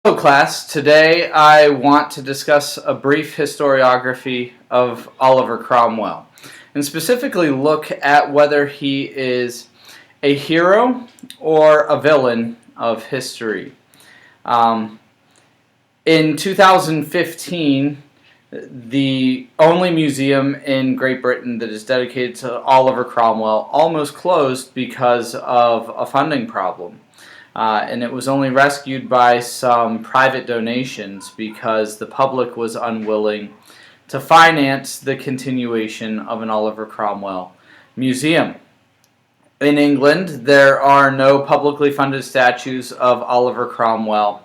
Hello class, today I want to discuss a brief historiography of Oliver Cromwell and specifically look at whether he is a hero or a villain of history. In 2015, the only museum in Great Britain that is dedicated to Oliver Cromwell almost closed because of a funding problem. And it was only rescued by some private donations because the public was unwilling to finance the continuation of an Oliver Cromwell museum. In England, there are no publicly funded statues of Oliver Cromwell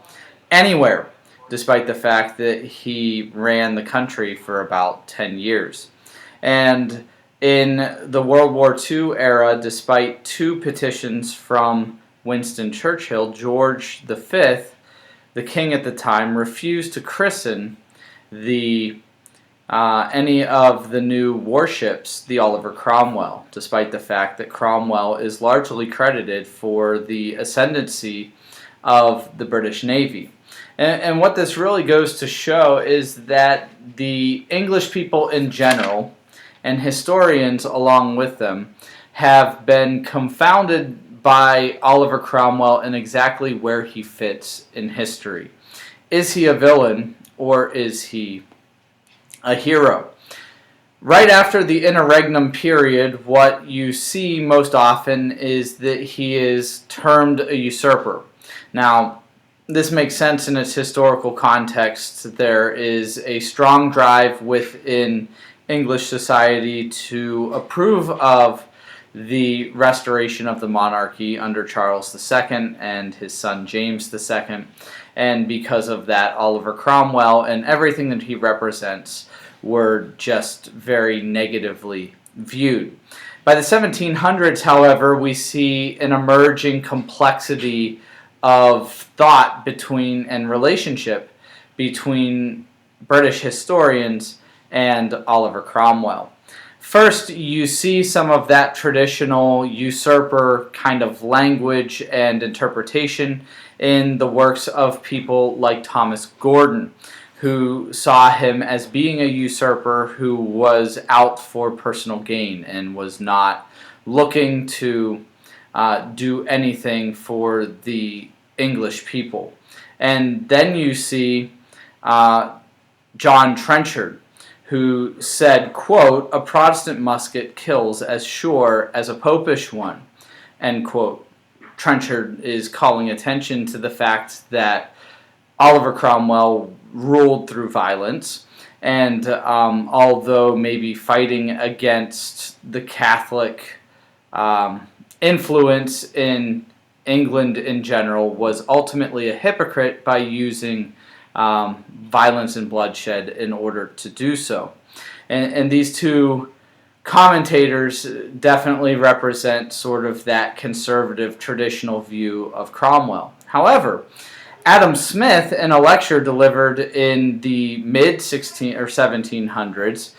anywhere, despite the fact that he ran the country for about 10 years. And in the World War II era, despite two petitions from Winston Churchill, George V, the king at the time, refused to christen any of the new warships the Oliver Cromwell, despite the fact that Cromwell is largely credited for the ascendancy of the British Navy. And what this really goes to show is that the English people in general, and historians along with them, have been confounded by Oliver Cromwell and exactly where he fits in history. Is he a villain or is he a hero? Right after the interregnum period, what you see most often is that he is termed a usurper. Now, this makes sense in its historical context. There is a strong drive within English society to approve of the restoration of the monarchy under Charles II and his son James II, and because of that, Oliver Cromwell and everything that he represents were just very negatively viewed. By the 1700s, however, we see an emerging complexity of thought between and relationship between British historians and Oliver Cromwell. First, you see some of that traditional usurper kind of language and interpretation in the works of people like Thomas Gordon, who saw him as being a usurper who was out for personal gain and was not looking to do anything for the English people. And then you see John Trenchard, who said, quote, "A Protestant musket kills as sure as a Popish one," end quote. Trenchard is calling attention to the fact that Oliver Cromwell ruled through violence, and although maybe fighting against the Catholic influence in England in general, was ultimately a hypocrite by using violence and bloodshed in order to do so. And these two commentators definitely represent sort of that conservative traditional view of Cromwell. However, Adam Smith, in a lecture delivered in the mid-16 or 1700s,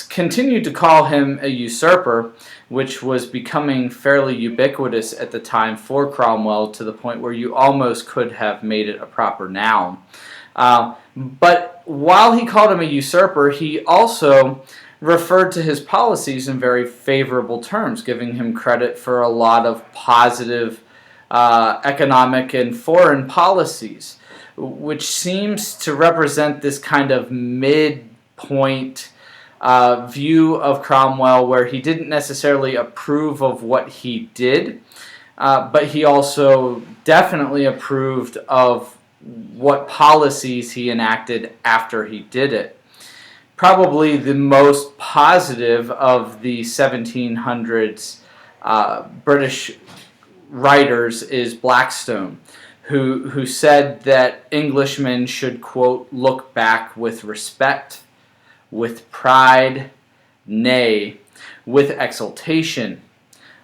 continued to call him a usurper, which was becoming fairly ubiquitous at the time for Cromwell, to the point where you almost could have made it a proper noun. But while he called him a usurper, he also referred to his policies in very favorable terms, giving him credit for a lot of positive economic and foreign policies, which seems to represent this kind of midpoint view of Cromwell, where he didn't necessarily approve of what he did, but he also definitely approved of what policies he enacted after he did it. Probably the most positive of the 1700s British writers is Blackstone, who said that Englishmen should, quote, "look back with respect, with pride, nay, with exultation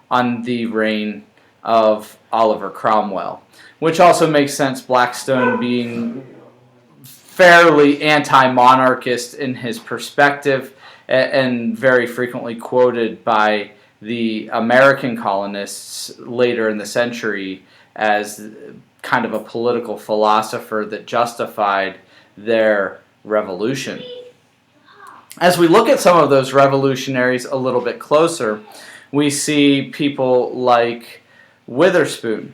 on the reign of Oliver Cromwell," which also makes sense, Blackstone being fairly anti-monarchist in his perspective and very frequently quoted by the American colonists later in the century as kind of a political philosopher that justified their revolution. As we look at some of those revolutionaries a little bit closer, we see people like Witherspoon,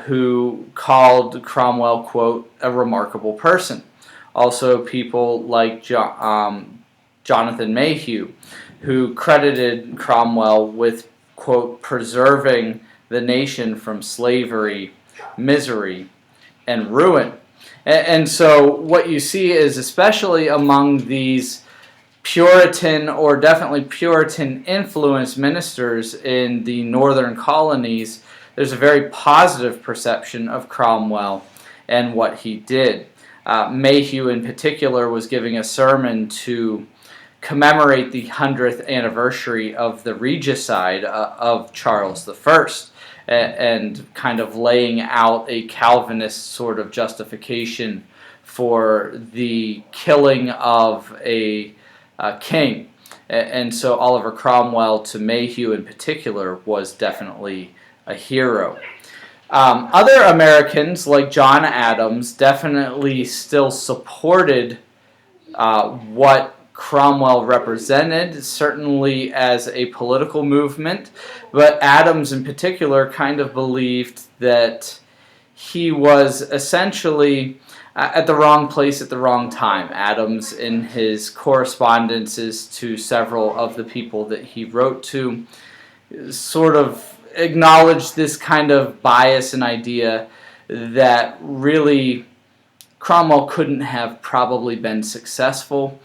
who called Cromwell, quote, a remarkable person. Also people like Jonathan Mayhew, who credited Cromwell with, quote, preserving the nation from slavery, misery, and ruin. And so what you see is, especially among these Puritan or definitely Puritan influenced ministers in the northern colonies, there's a very positive perception of Cromwell and what he did. Mayhew in particular was giving a sermon to commemorate the 100th anniversary of the regicide of Charles I, and kind of laying out a Calvinist sort of justification for the killing of a king. And so Oliver Cromwell, to Mayhew in particular, was definitely a hero. Other Americans like John Adams definitely still supported what Cromwell represented, certainly as a political movement, but Adams in particular kind of believed that he was essentially at the wrong place at the wrong time. Adams, in his correspondences to several of the people that he wrote to, sort of acknowledged this kind of bias and idea that really Cromwell couldn't have probably been successful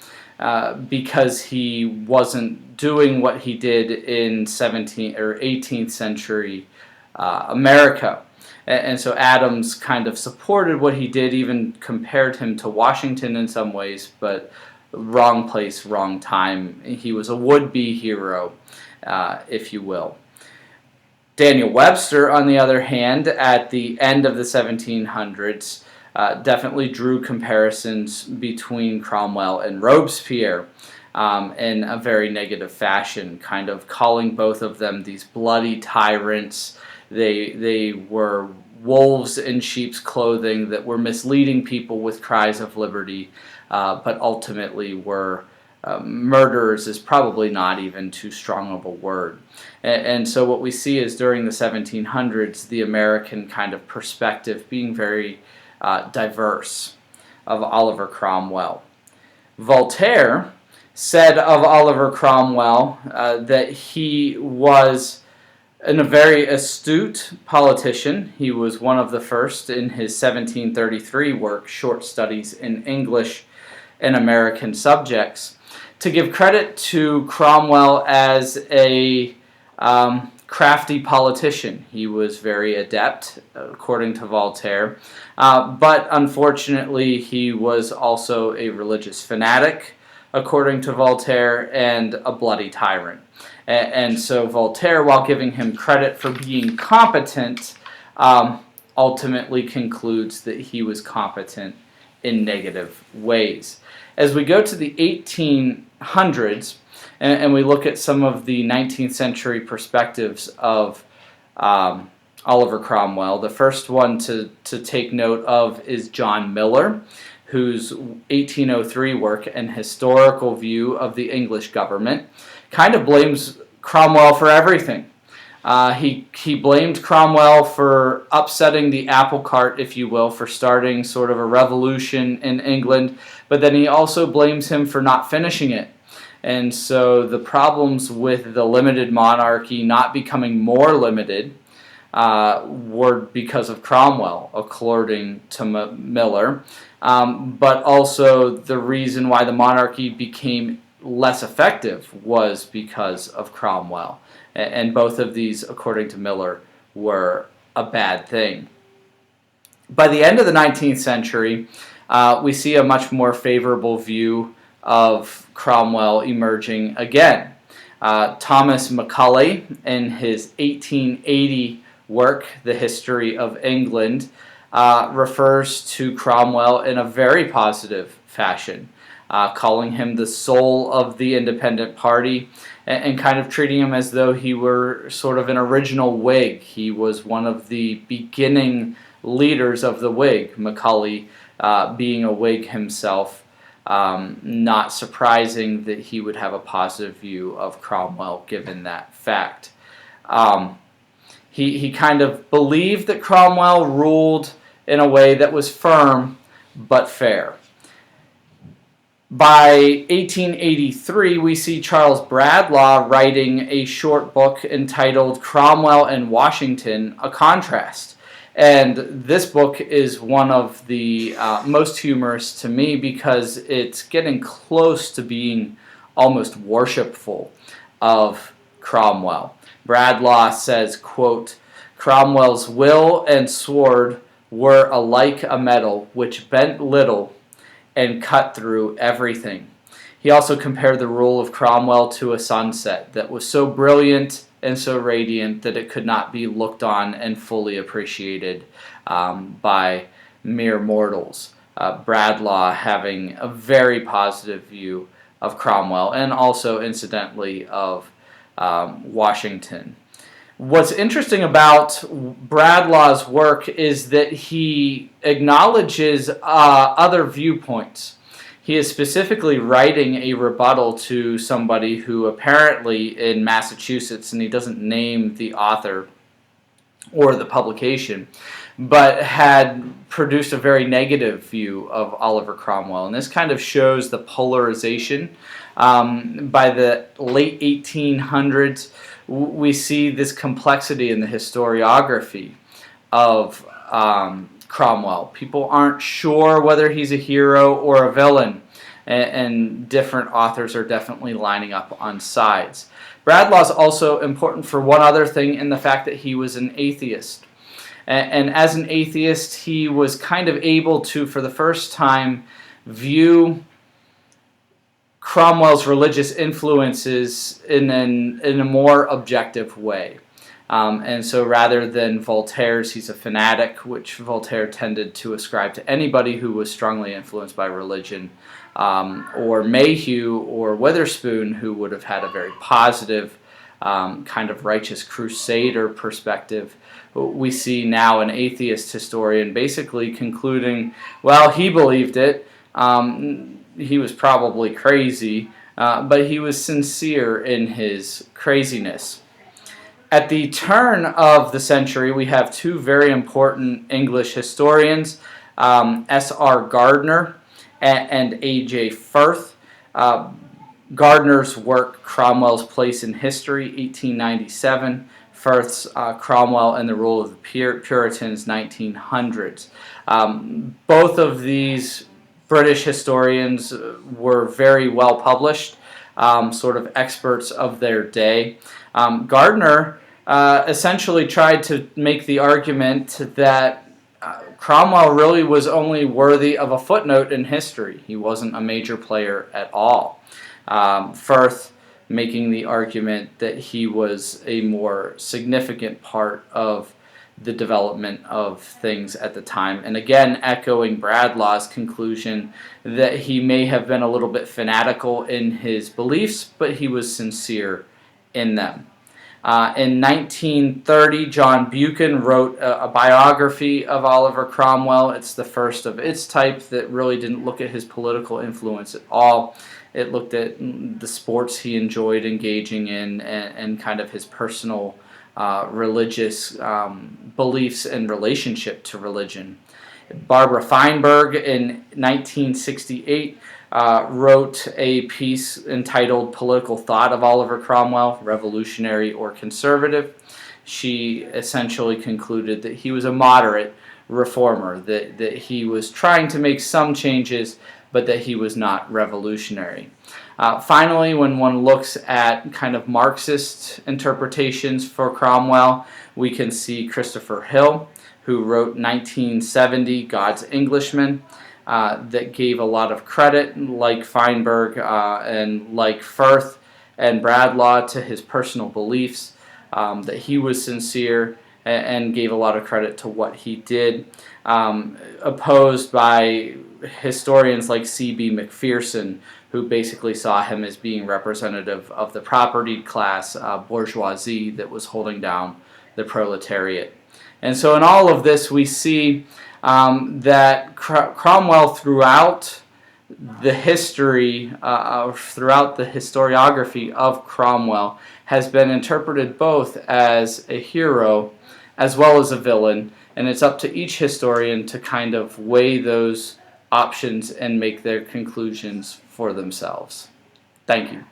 because he wasn't doing what he did in 17th or 18th century America. And so Adams kind of supported what he did, even compared him to Washington in some ways, but wrong place, wrong time. He was a would-be hero, if you will. Daniel Webster, on the other hand, at the end of the 1700s, definitely drew comparisons between Cromwell and Robespierre in a very negative fashion, kind of calling both of them these bloody tyrants. They were wolves in sheep's clothing that were misleading people with cries of liberty, but ultimately were murderers is probably not even too strong of a word. And so what we see is during the 1700s, the American kind of perspective being very diverse of Oliver Cromwell. Voltaire said of Oliver Cromwell that he was a very astute politician. He was one of the first in his 1733 work, Short Studies in English and American Subjects, to give credit to Cromwell as a crafty politician. He was very adept, according to Voltaire, but unfortunately he was also a religious fanatic, according to Voltaire, and a bloody tyrant. And so Voltaire, while giving him credit for being competent, ultimately concludes that he was competent in negative ways. As we go to the 1800s, and we look at some of the 19th century perspectives of Oliver Cromwell, the first one to take note of is John Miller, whose 1803 work, An Historical View of the English Government, kind of blames Cromwell for everything. He blamed Cromwell for upsetting the apple cart, if you will, for starting sort of a revolution in England, but then he also blames him for not finishing it. And so the problems with the limited monarchy not becoming more limited were because of Cromwell, according to Miller, but also the reason why the monarchy became less effective was because of Cromwell. And both of these, according to Miller, were a bad thing. By the end of the 19th century, we see a much more favorable view of Cromwell emerging again. Thomas Macaulay, in his 1880 work, The History of England, refers to Cromwell in a very positive fashion, calling him the soul of the independent party and kind of treating him as though he were sort of an original Whig. He was one of the beginning leaders of the Whig, Macaulay being a Whig himself. Not surprising that he would have a positive view of Cromwell given that fact. He kind of believed that Cromwell ruled in a way that was firm but fair. By 1883, we see Charles Bradlaugh writing a short book entitled Cromwell and Washington, A Contrast. And this book is one of the most humorous to me because it's getting close to being almost worshipful of Cromwell. Bradlaugh says, quote, "Cromwell's will and sword were alike a metal which bent little and cut through everything." He also compared the rule of Cromwell to a sunset that was so brilliant and so radiant that it could not be looked on and fully appreciated by mere mortals. Bradlaugh having a very positive view of Cromwell and also, incidentally, of Washington. What's interesting about Bradlaugh's work is that he acknowledges other viewpoints. He is specifically writing a rebuttal to somebody who apparently in Massachusetts, and he doesn't name the author or the publication, but had produced a very negative view of Oliver Cromwell. And this kind of shows the polarization. By the late 1800s, we see this complexity in the historiography of Cromwell. People aren't sure whether he's a hero or a villain, and different authors are definitely lining up on sides. Bradlaugh's also important for one other thing in the fact that he was an atheist. And as an atheist, he was kind of able to, for the first time, view Cromwell's religious influences in a more objective way. And so rather than Voltaire's, he's a fanatic, which Voltaire tended to ascribe to anybody who was strongly influenced by religion, or Mayhew or Witherspoon, who would have had a very positive kind of righteous crusader perspective. We see now an atheist historian basically concluding, well, he believed it. He was probably crazy, but he was sincere in his craziness. At the turn of the century, we have two very important English historians, S.R. Gardner and A.J. Firth. Gardner's work, Cromwell's Place in History, 1897. Firth's Cromwell and the Rule of the Puritans, 1900s. Both of these British historians were very well published, sort of experts of their day. Gardner essentially tried to make the argument that Cromwell really was only worthy of a footnote in history. He wasn't a major player at all. Firth making the argument that he was a more significant part of the development of things at the time. And again, echoing Bradlaugh's conclusion that he may have been a little bit fanatical in his beliefs, but he was sincere in them. In 1930, John Buchan wrote a biography of Oliver Cromwell. It's the first of its type that really didn't look at his political influence at all. It looked at the sports he enjoyed engaging in and kind of his personal religious beliefs and relationship to religion. Barbara Feinberg in 1968 wrote a piece entitled Political Thought of Oliver Cromwell, Revolutionary or Conservative. She essentially concluded that he was a moderate reformer, that he was trying to make some changes, but that he was not revolutionary. Finally, when one looks at kind of Marxist interpretations for Cromwell, we can see Christopher Hill, who wrote 1970 God's Englishman, that gave a lot of credit, like Feinberg and like Firth and Bradlaugh, to his personal beliefs, that he was sincere and gave a lot of credit to what he did, opposed by historians like C.B. Macpherson, who basically saw him as being representative of the propertied class bourgeoisie that was holding down the proletariat. And so in all of this we see that Cromwell throughout the history, throughout the historiography of Cromwell, has been interpreted both as a hero as well as a villain, and it's up to each historian to kind of weigh those options and make their conclusions for themselves. Thank you.